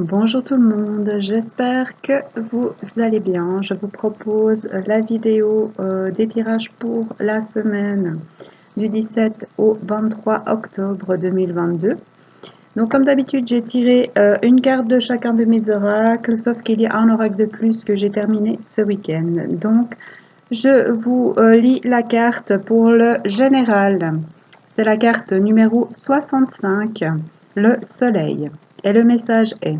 Bonjour tout le monde, j'espère que vous allez bien. Je vous propose la vidéo des tirages pour la semaine du 17 au 23 octobre 2022. Donc comme d'habitude, j'ai tiré une carte de chacun de mes oracles, sauf qu'il y a un oracle de plus que j'ai terminé ce week-end. Donc je vous lis la carte pour le général. C'est la carte numéro 65, le soleil. Et le message est: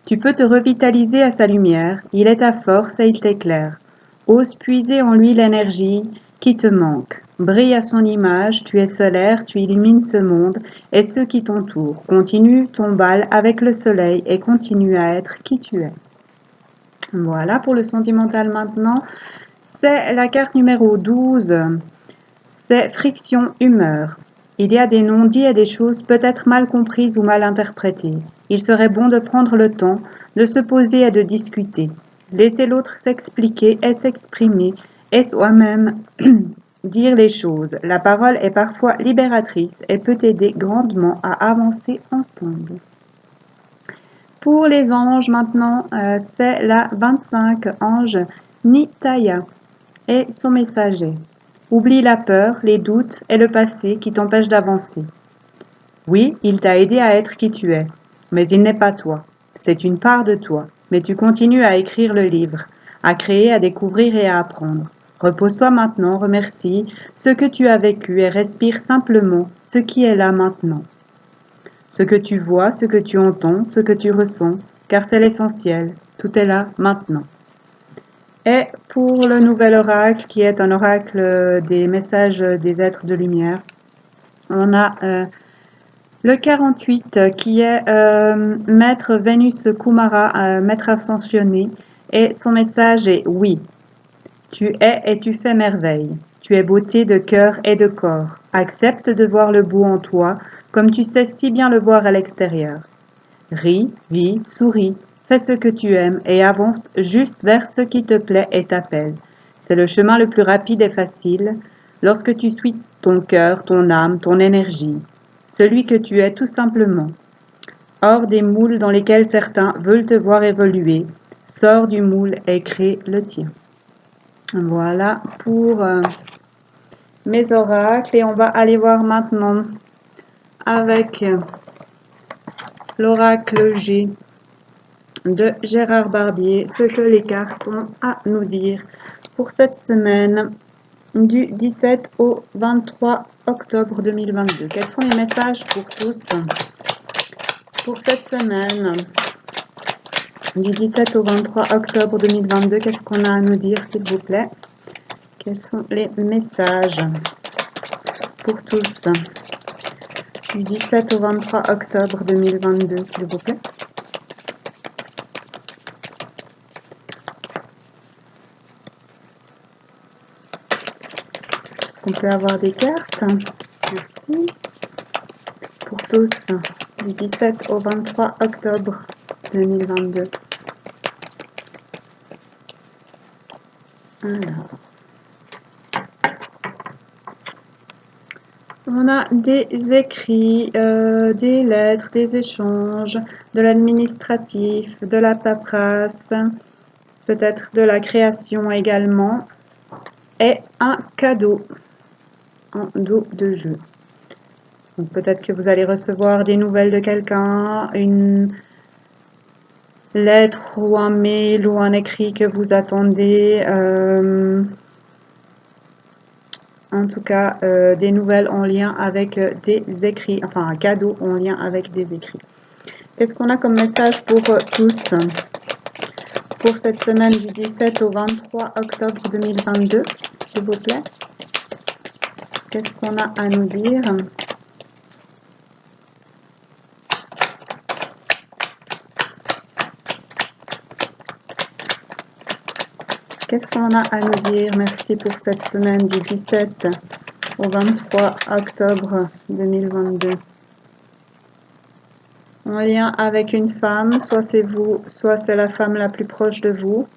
tu peux te revitaliser à sa lumière, il est ta force et il t'éclaire. Ose puiser en lui l'énergie qui te manque. Brille à son image, tu es solaire, tu illumines ce monde et ceux qui t'entourent. Continue ton bal avec le soleil et continue à être qui tu es. Voilà pour le sentimental maintenant. C'est la carte numéro 12. C'est friction, humeur. Il y a des non-dits et des choses peut-être mal comprises ou mal interprétées. Il serait bon de prendre le temps de se poser et de discuter. Laisser l'autre s'expliquer et s'exprimer et soi-même dire les choses. La parole est parfois libératrice et peut aider grandement à avancer ensemble. Pour les anges maintenant, c'est la 25 ange Nitaya et son messager. Oublie la peur, les doutes et le passé qui t'empêchent d'avancer. Oui, il t'a aidé à être qui tu es, mais il n'est pas toi. C'est une part de toi, mais tu continues à écrire le livre, à créer, à découvrir et à apprendre. Repose-toi maintenant, remercie ce que tu as vécu et respire simplement ce qui est là maintenant. Ce que tu vois, ce que tu entends, ce que tu ressens, car c'est l'essentiel, tout est là maintenant. Et pour le nouvel oracle, qui est un oracle des messages des êtres de lumière, on a le 48 qui est Maître Vénus Kumara, Maître ascensionné, et son message est: oui, tu es et tu fais merveille. Tu es beauté de cœur et de corps. Accepte de voir le beau en toi, comme tu sais si bien le voir à l'extérieur. Ris, vis, souris, fais ce que tu aimes et avance juste vers ce qui te plaît et t'appelle. C'est le chemin le plus rapide et facile lorsque tu suis ton cœur, ton âme, ton énergie, celui que tu es tout simplement. Hors des moules dans lesquels certains veulent te voir évoluer, sors du moule et crée le tien. Voilà pour mes oracles et on va aller voir maintenant avec l'oracle G de Gérard Barbier, ce que les cartes ont à nous dire pour cette semaine du 17 au 23 octobre 2022. Quels sont les messages pour tous pour cette semaine du 17 au 23 octobre 2022? Qu'est-ce qu'on a à nous dire, s'il vous plaît? Quels sont les messages pour tous du 17 au 23 octobre 2022, s'il vous plaît? On peut avoir des cartes. Merci. Pour tous, du 17 au 23 octobre 2022. Alors. On a des écrits, des lettres, des échanges, de l'administratif, de la paperasse, peut-être de la création également, et un cadeau en dos de jeu. Donc peut-être que vous allez recevoir des nouvelles de quelqu'un, une lettre ou un mail ou un écrit que vous attendez. En tout cas, des nouvelles en lien avec des écrits, enfin un cadeau en lien avec des écrits. Qu'est-ce qu'on a comme message pour tous pour cette semaine du 17 au 23 octobre 2022, s'il vous plaît? Qu'est-ce qu'on a à nous dire? Qu'est-ce qu'on a à nous dire? Merci pour cette semaine du 17 au 23 octobre 2022. En lien avec une femme, soit c'est vous, soit c'est la femme la plus proche de vous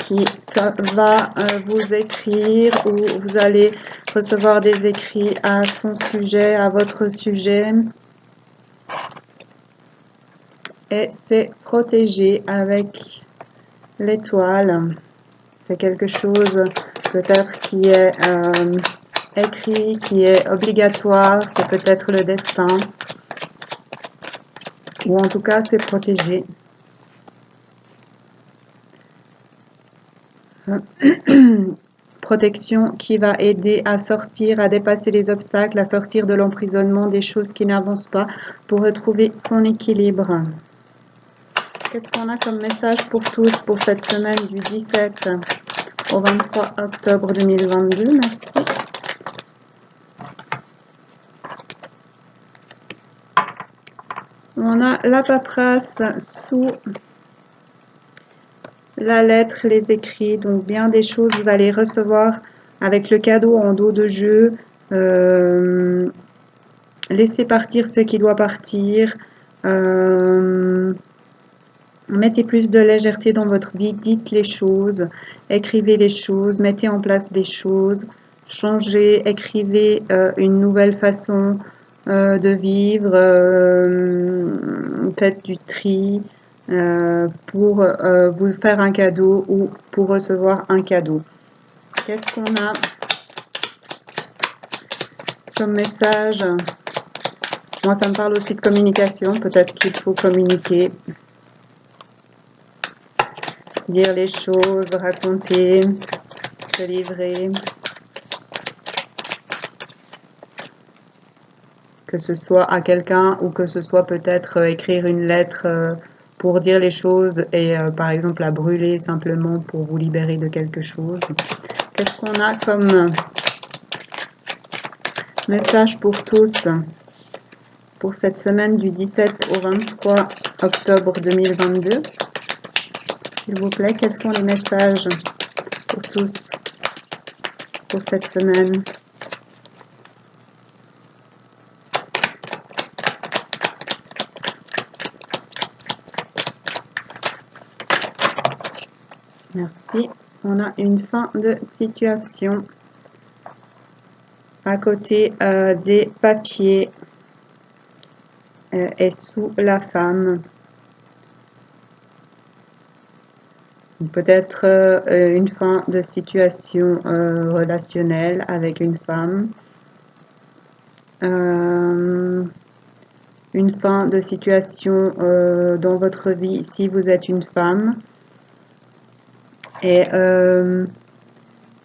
qui va vous écrire, ou vous allez recevoir des écrits à son sujet, à votre sujet. et c'est protégé avec l'étoile. C'est quelque chose peut-être qui est écrit, qui est obligatoire, c'est peut-être le destin, ou en tout cas c'est protégé. Protection qui va aider à sortir, à dépasser les obstacles, à sortir de l'emprisonnement des choses qui n'avancent pas pour retrouver son équilibre. Qu'est-ce qu'on a comme message pour tous pour cette semaine du 17 au 23 octobre 2022? Merci. On a la paperasse sous la lettre, les écrits, donc bien des choses vous allez recevoir avec le cadeau en dos de jeu. Laissez partir ce qui doit partir. Mettez plus de légèreté dans votre vie, dites les choses, écrivez les choses, mettez en place des choses, changez, écrivez une nouvelle façon de vivre, faites du tri pour vous faire un cadeau ou pour recevoir un cadeau. Qu'est-ce qu'on a comme message? Moi, ça me parle aussi de communication. Peut-être qu'il faut communiquer, dire les choses, raconter, se livrer. Que ce soit à quelqu'un ou que ce soit peut-être écrire une lettre pour dire les choses et par exemple la brûler simplement pour vous libérer de quelque chose. Qu'est-ce qu'on a comme message pour tous pour cette semaine du 17 au 23 octobre 2022? S'il vous plaît, quels sont les messages pour tous pour cette semaine? Merci. On a une fin de situation à côté des papiers et sous la femme. Peut-être une fin de situation relationnelle avec une femme. Une fin de situation dans votre vie si vous êtes une femme. Et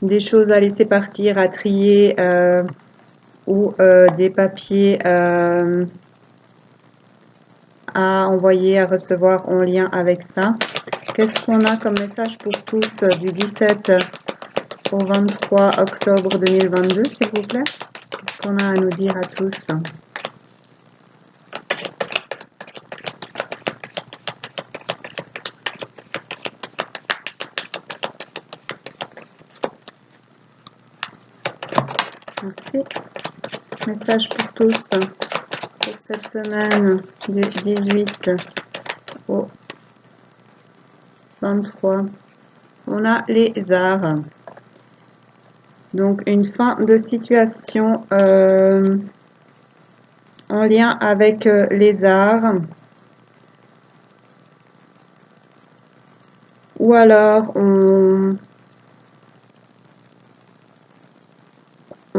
des choses à laisser partir, à trier ou des papiers à envoyer, à recevoir en lien avec ça. Qu'est-ce qu'on a comme message pour tous du 17 au 23 octobre 2022, s'il vous plaît? Qu'est-ce qu'on a à nous dire à tous? Merci. Message pour tous pour cette semaine du 18 au 23. On a les arts. Donc une fin de situation en lien avec les arts. Ou alors on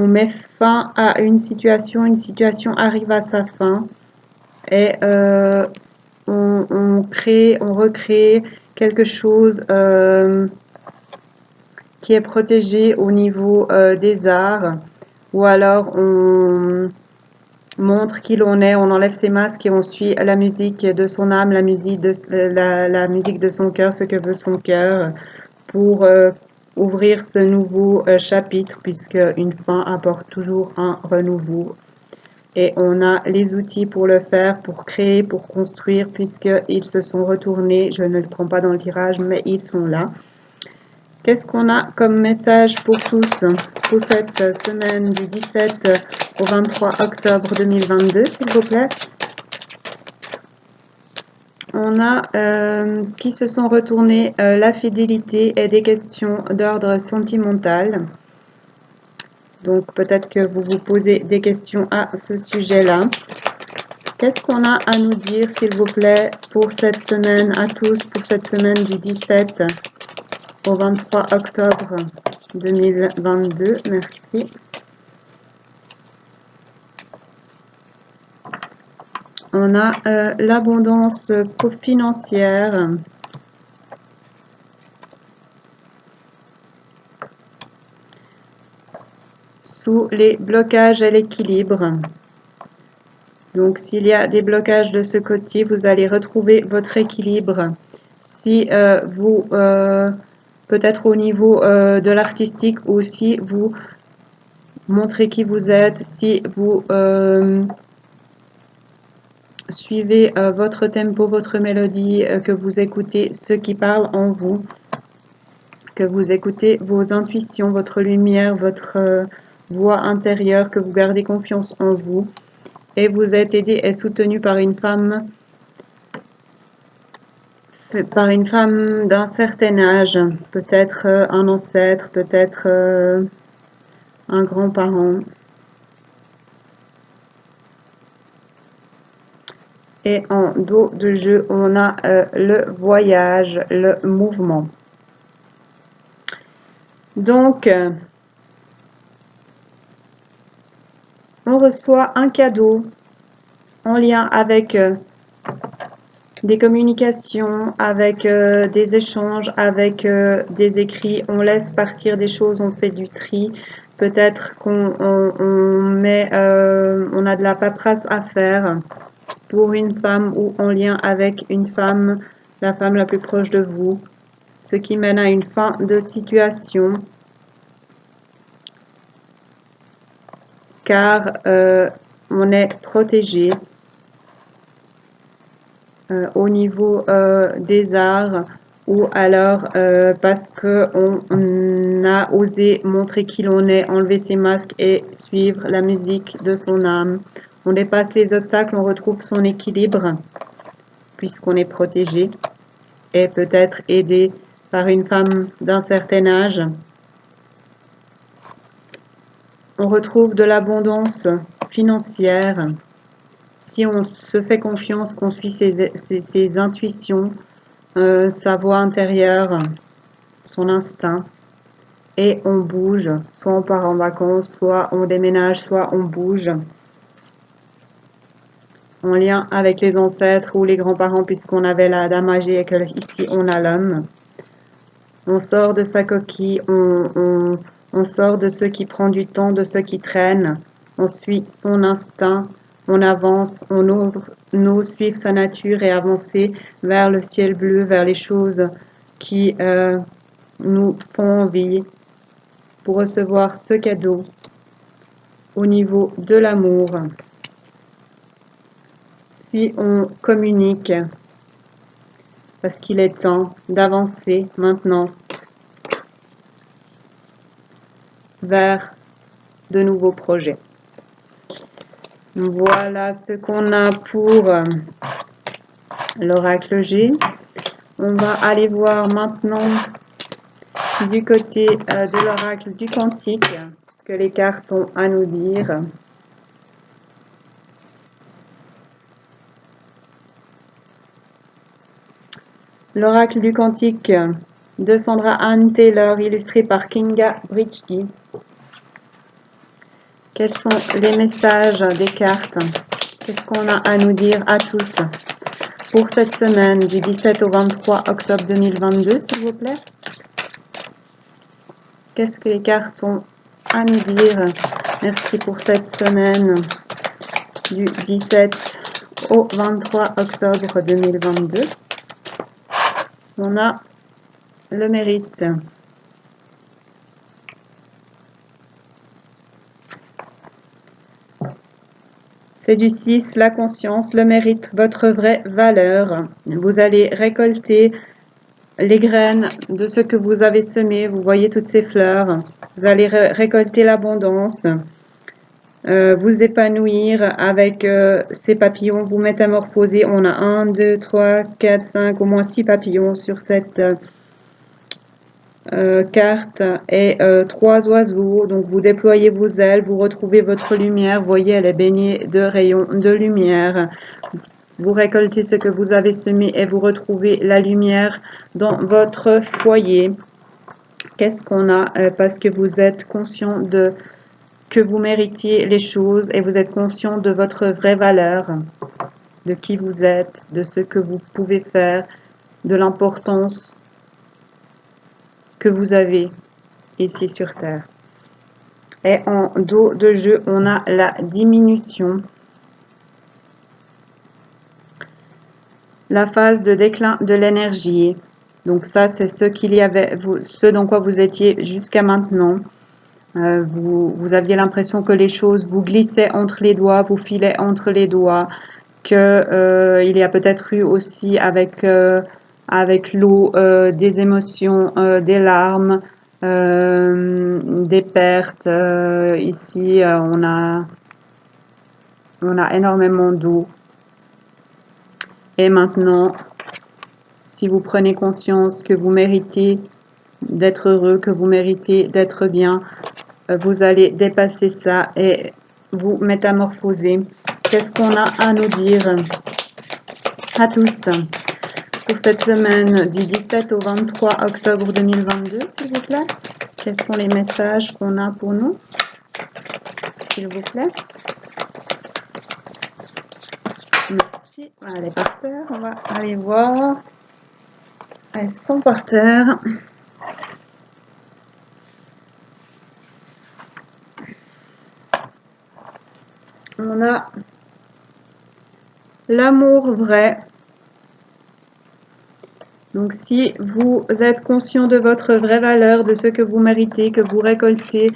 met fin à une situation arrive à sa fin et on recrée quelque chose qui est protégé au niveau des arts, ou alors on montre qui l'on est, on enlève ses masques et on suit la musique de son âme, la musique de son cœur, ce que veut son cœur, pour ouvrir ce nouveau chapitre, puisque une fin apporte toujours un renouveau. Et on a les outils pour le faire, pour créer, pour construire, puisqu'ils se sont retournés. Je ne le prends pas dans le tirage, mais ils sont là. Qu'est-ce qu'on a comme message pour tous pour cette semaine du 17 au 23 octobre 2022, s'il vous plaît? On a qui se sont retournés la fidélité et des questions d'ordre sentimental. Donc peut-être que vous vous posez des questions à ce sujet-là. Qu'est-ce qu'on a à nous dire, s'il vous plaît, pour cette semaine, à tous, pour cette semaine du 17 au 23 octobre 2022. Merci. On a l'abondance financière. Sous les blocages et l'équilibre. Donc, s'il y a des blocages de ce côté, vous allez retrouver votre équilibre. Si vous, peut-être au niveau de l'artistique aussi, vous montrez qui vous êtes, si vous suivez votre tempo, votre mélodie, que vous écoutez ce qui parle en vous, que vous écoutez vos intuitions, votre lumière, votre voix intérieure, que vous gardez confiance en vous. Et vous êtes aidé et soutenu par une femme d'un certain âge, peut-être un ancêtre, peut-être un grand-parent. Et en dos de jeu, on a le voyage, le mouvement. Donc, on reçoit un cadeau en lien avec des communications, avec des échanges, avec des écrits. On laisse partir des choses, on fait du tri. Peut-être qu'on on a de la paperasse à faire pour une femme ou en lien avec une femme, la femme la plus proche de vous, ce qui mène à une fin de situation. Car on est protégé au niveau des arts, ou alors parce qu'on a osé montrer qui l'on est, enlever ses masques et suivre la musique de son âme. On dépasse les obstacles, on retrouve son équilibre puisqu'on est protégé et peut-être aidé par une femme d'un certain âge. On retrouve de l'abondance financière si on se fait confiance, qu'on suit ses intuitions, sa voix intérieure, son instinct, et on bouge, soit on part en vacances, soit on déménage, soit on bouge, en lien avec les ancêtres ou les grands-parents, puisqu'on avait la dame âgée et que ici on a l'homme. On sort de sa coquille, on sort de ce qui prend du temps, de ce qui traîne, on suit son instinct, on avance, on ose suivre sa nature et avancer vers le ciel bleu, vers les choses qui nous font envie pour recevoir ce cadeau au niveau de l'amour. Si on communique, parce qu'il est temps d'avancer maintenant vers de nouveaux projets. Voilà ce qu'on a pour l'oracle G. On va aller voir maintenant du côté de l'oracle du quantique ce que les cartes ont à nous dire. L'oracle du quantique de Sandra Anne Taylor, illustré par Kinga Bridgky. Quels sont les messages des cartes? Qu'est-ce qu'on a à nous dire à tous pour cette semaine du 17 au 23 octobre 2022, s'il vous plaît? Qu'est-ce que les cartes ont à nous dire? Merci pour cette semaine du 17 au 23 octobre 2022. On a le mérite. C'est du 6, la conscience, le mérite, votre vraie valeur. Vous allez récolter les graines de ce que vous avez semé. Vous voyez toutes ces fleurs. Vous allez récolter l'abondance. Vous épanouir avec ces papillons, vous métamorphoser. On a 1, 2, 3, 4, 5, au moins 6 papillons sur cette carte est 3 oiseaux. Donc vous déployez vos ailes, vous retrouvez votre lumière. Voyez, elle est baignée de rayons de lumière. Vous récoltez ce que vous avez semé et vous retrouvez la lumière dans votre foyer. Qu'est-ce qu'on a? Parce que vous êtes conscient de que vous méritiez les choses et vous êtes conscient de votre vraie valeur, de qui vous êtes, de ce que vous pouvez faire, de l'importance que vous avez ici sur Terre. Et en dos de jeu, on a la diminution, la phase de déclin de l'énergie. Donc ça, c'est ce dans quoi vous étiez jusqu'à maintenant. Vous aviez l'impression que les choses vous glissaient entre les doigts, vous filaient entre les doigts, que il y a peut-être eu aussi avec l'eau des émotions, des larmes, des pertes. Ici, on a énormément d'eau. Et maintenant, si vous prenez conscience que vous méritez d'être heureux, que vous méritez d'être bien, vous allez dépasser ça et vous métamorphoser. Qu'est-ce qu'on a à nous dire à tous pour cette semaine du 17 au 23 octobre 2022, s'il vous plaît? Quels sont les messages qu'on a pour nous, s'il vous plaît? Merci. Allez, par terre, on va aller voir. Elles sont par terre. On a l'amour vrai. Donc si vous êtes conscient de votre vraie valeur, de ce que vous méritez, que vous récoltez,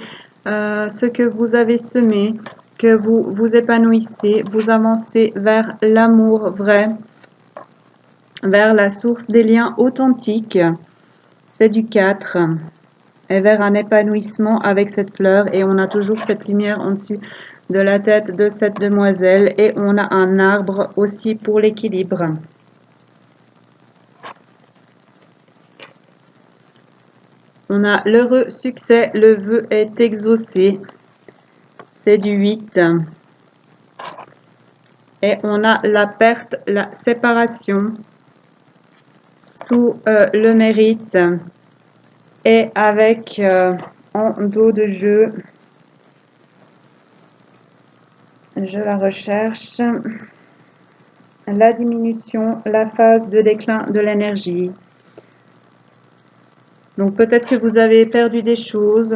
ce que vous avez semé, que vous vous épanouissez, vous avancez vers l'amour vrai, vers la source des liens authentiques, c'est du 4, et vers un épanouissement avec cette fleur, et on a toujours cette lumière en dessus de la tête de cette demoiselle, et on a un arbre aussi pour l'équilibre. On a l'heureux succès, le vœu est exaucé, c'est du 8. Et on a la perte, la séparation sous le mérite. Et avec en dos de jeu, je la recherche, la diminution, la phase de déclin de l'énergie. Donc peut-être que vous avez perdu des choses,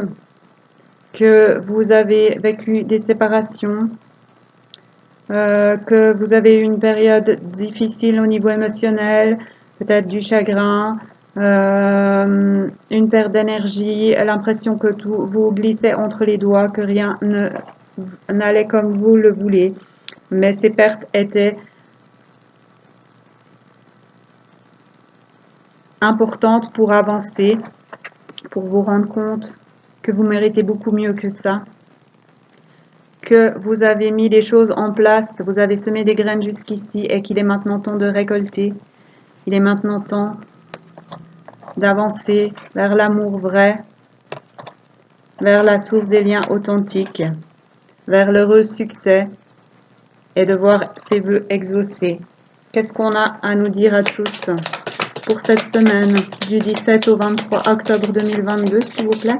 que vous avez vécu des séparations, que vous avez eu une période difficile au niveau émotionnel, peut-être du chagrin, une perte d'énergie, l'impression que tout vous glissait entre les doigts, que rien n'allait comme vous le voulez. Mais ces pertes étaient importantes pour avancer, pour vous rendre compte que vous méritez beaucoup mieux que ça, que vous avez mis les choses en place, vous avez semé des graines jusqu'ici et qu'il est maintenant temps de récolter. Il est maintenant temps d'avancer vers l'amour vrai, vers la source des liens authentiques, vers l'heureux succès et de voir ses vœux exaucés. Qu'est-ce qu'on a à nous dire à tous pour cette semaine du 17 au 23 octobre 2022, s'il vous plaît?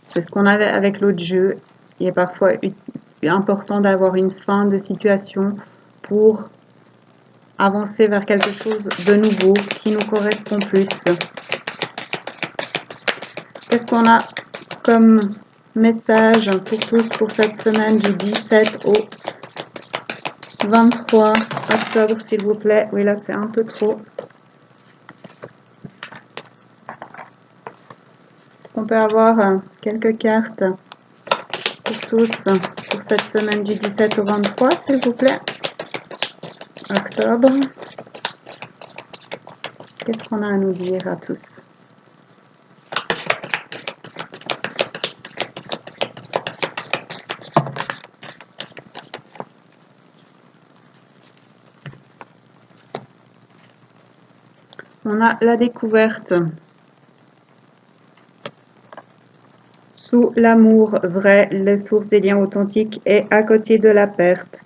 C'est ce qu'on avait avec l'autre jeu. Il est parfois important d'avoir une fin de situation pour avancer vers quelque chose de nouveau qui nous correspond plus. Qu'est-ce qu'on a comme message pour tous pour cette semaine du 17 au 23 octobre, s'il vous plaît? Oui, là, c'est un peu trop. Est-ce qu'on peut avoir quelques cartes pour tous pour cette semaine du 17 au 23, s'il vous plaît? Octobre. Qu'est-ce qu'on a à nous dire à tous? on a la découverte. Sous l'amour vrai, les sources des liens authentiques est à côté de la perte.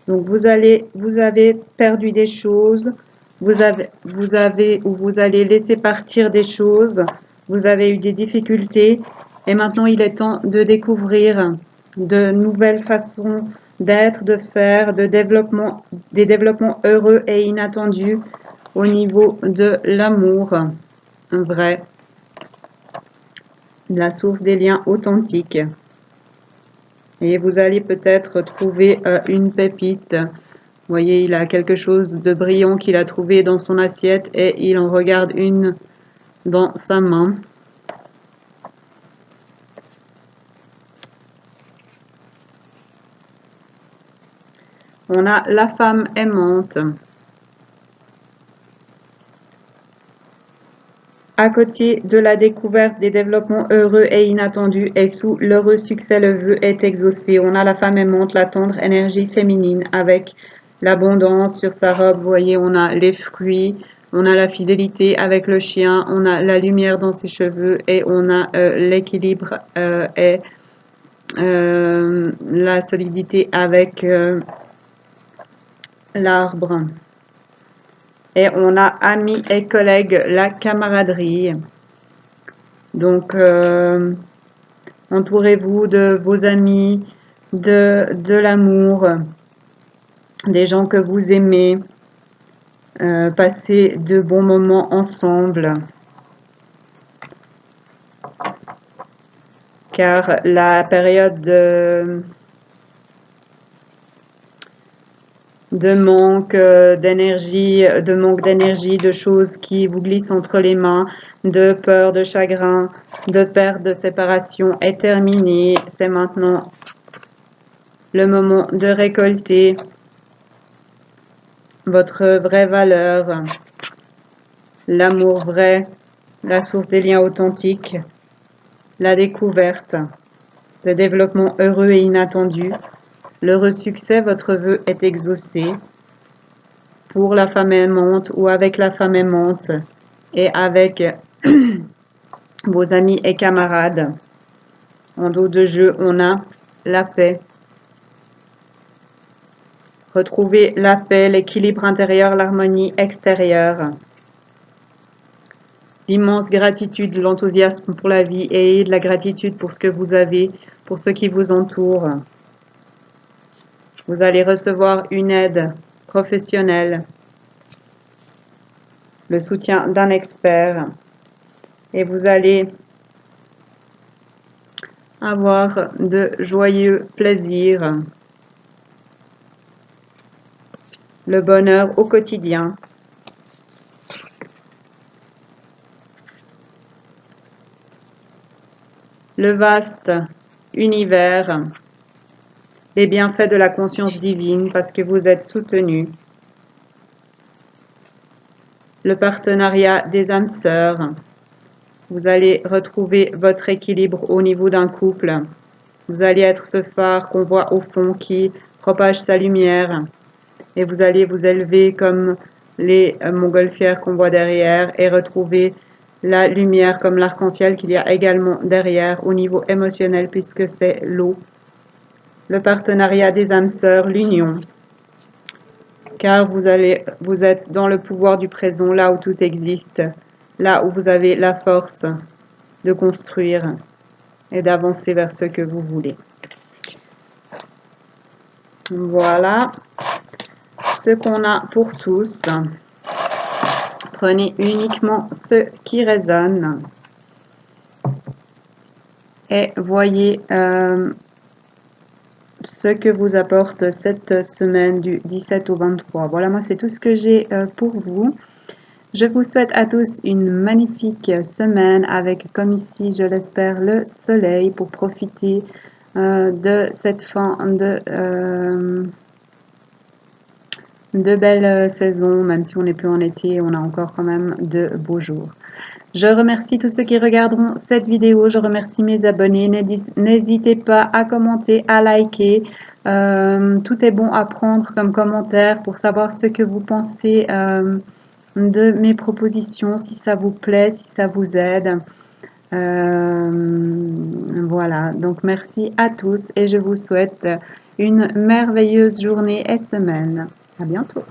Donc vous avez perdu des choses, vous allez laisser partir des choses, vous avez eu des difficultés et maintenant il est temps de découvrir de nouvelles façons d'être, de faire, des développements heureux et inattendus au niveau de l'amour vrai, la source des liens authentiques. Et vous allez peut-être trouver une pépite. Vous voyez, il a quelque chose de brillant qu'il a trouvé dans son assiette et il en regarde une dans sa main. On a la femme aimante. À côté de la découverte des développements heureux et inattendus et sous l'heureux succès, le vœu est exaucé. On a la femme aimante, la tendre énergie féminine avec l'abondance sur sa robe. Vous voyez, on a les fruits, on a la fidélité avec le chien, on a la lumière dans ses cheveux et on a l'équilibre et la solidité avec l'arbre. Et on a amis et collègues, la camaraderie. Donc, entourez-vous de vos amis, de l'amour, des gens que vous aimez. Passez de bons moments ensemble. Car la période de manque d'énergie, de choses qui vous glissent entre les mains, de peur, de chagrin, de perte, de séparation est terminée. C'est maintenant le moment de récolter votre vraie valeur, l'amour vrai, la source des liens authentiques, la découverte, le développement heureux et inattendu. L'heureux succès, votre vœu est exaucé pour la femme aimante ou avec la femme aimante et avec vos amis et camarades. En dos de jeu, on a la paix. Retrouvez la paix, l'équilibre intérieur, l'harmonie extérieure. L'immense gratitude, l'enthousiasme pour la vie et de la gratitude pour ce que vous avez, pour ceux qui vous entourent. Vous allez recevoir une aide professionnelle, le soutien d'un expert et vous allez avoir de joyeux plaisirs, le bonheur au quotidien. Le vaste univers, les bienfaits de la conscience divine parce que vous êtes soutenu. Le partenariat des âmes sœurs. Vous allez retrouver votre équilibre au niveau d'un couple. Vous allez être ce phare qu'on voit au fond qui propage sa lumière. Et vous allez vous élever comme les montgolfières qu'on voit derrière et retrouver la lumière comme l'arc-en-ciel qu'il y a également derrière au niveau émotionnel puisque c'est l'eau. Le partenariat des âmes sœurs, l'union. Car vous êtes dans le pouvoir du présent, là où tout existe, là où vous avez la force de construire et d'avancer vers ce que vous voulez. Voilà ce qu'on a pour tous. Prenez uniquement ce qui résonne et voyez ce que vous apporte cette semaine du 17 au 23. Voilà, moi c'est tout ce que j'ai pour vous. Je vous souhaite à tous une magnifique semaine avec, comme ici, je l'espère, le soleil pour profiter de cette fin de belles saisons, même si on n'est plus en été, on a encore quand même de beaux jours. Je remercie tous ceux qui regarderont cette vidéo, je remercie mes abonnés, n'hésitez pas à commenter, à liker, tout est bon à prendre comme commentaire pour savoir ce que vous pensez de mes propositions, si ça vous plaît, si ça vous aide. Voilà, donc merci à tous et je vous souhaite une merveilleuse journée et semaine. À bientôt.